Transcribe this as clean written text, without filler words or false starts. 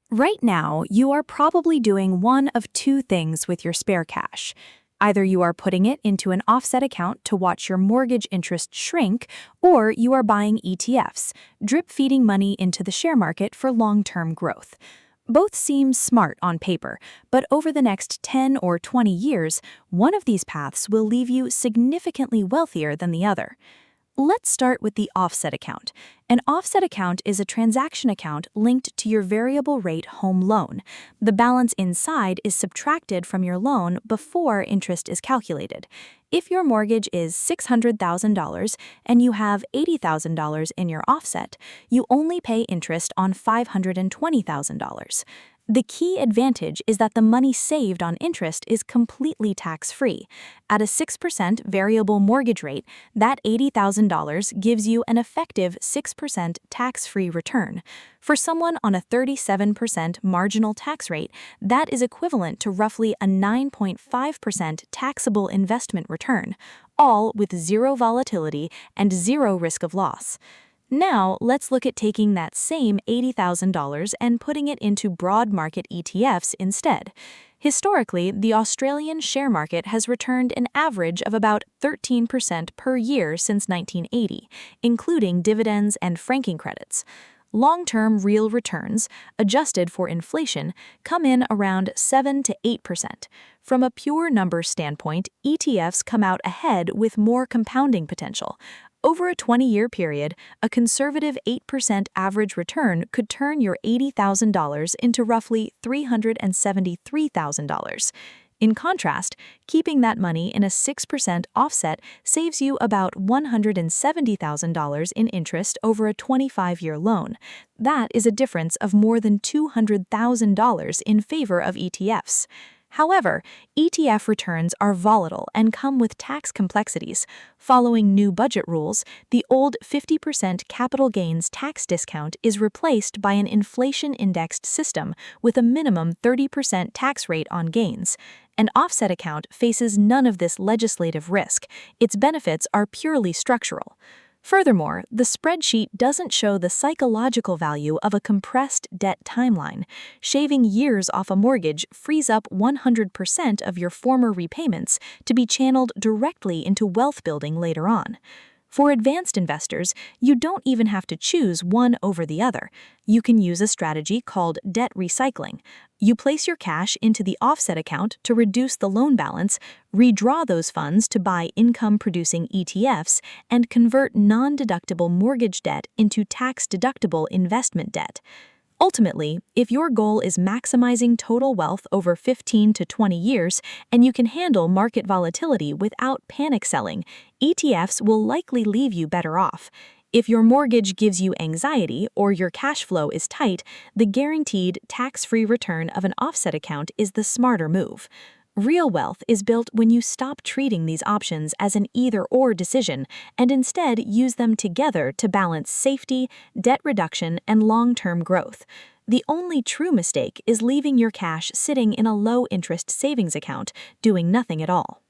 Right now, you are probably doing one of two things with your spare cash. Either you are putting it into an offset account to watch your mortgage interest shrink, or you are buying ETFs, drip feeding money into the share market for long-term growth. Both seem smart on paper, but over the next 10 or 20 years, one of these paths will leave you significantly wealthier than the other. Let's start with the offset account. An offset account is a transaction account linked to your variable rate home loan. The balance inside is subtracted from your loan before interest is calculated. If your mortgage is $600,000 and you have $80,000 in your offset, you only pay interest on $520,000. The key advantage is that the money saved on interest is completely tax-free. At a 6% variable mortgage rate, that $80,000 gives you an effective 6% tax-free return. For someone on a 37% marginal tax rate, that is equivalent to roughly a 9.5% taxable investment return, all with zero volatility and zero risk of loss. Now, let's look at taking that same $80,000 and putting it into broad market ETFs instead. Historically, the Australian share market has returned an average of about 13% per year since 1980, including dividends and franking credits. Long-term real returns, adjusted for inflation, come in around 7 to 8%. From a pure numbers standpoint, ETFs come out ahead with more compounding potential. Over a 20-year period, a conservative 8% average return could turn your $80,000 into roughly $373,000. In contrast, keeping that money in a 6% offset saves you about $170,000 in interest over a 25-year loan. That is a difference of more than $200,000 in favor of ETFs. However, ETF returns are volatile and come with tax complexities. Following new budget rules, the old 50% capital gains tax discount is replaced by an inflation-indexed system with a minimum 30% tax rate on gains. An offset account faces none of this legislative risk. Its benefits are purely structural. Furthermore, the spreadsheet doesn't show the psychological value of a compressed debt timeline. Shaving years off a mortgage frees up 100% of your former repayments to be channeled directly into wealth building later on. For advanced investors, you don't even have to choose one over the other. You can use a strategy called debt recycling. You place your cash into the offset account to reduce the loan balance, redraw those funds to buy income-producing ETFs, and convert non-deductible mortgage debt into tax-deductible investment debt. Ultimately, if your goal is maximizing total wealth over 15 to 20 years and you can handle market volatility without panic selling, ETFs will likely leave you better off. If your mortgage gives you anxiety or your cash flow is tight, the guaranteed tax-free return of an offset account is the smarter move. Real wealth is built when you stop treating these options as an either-or decision and instead use them together to balance safety, debt reduction, and long-term growth. The only true mistake is leaving your cash sitting in a low-interest savings account, doing nothing at all.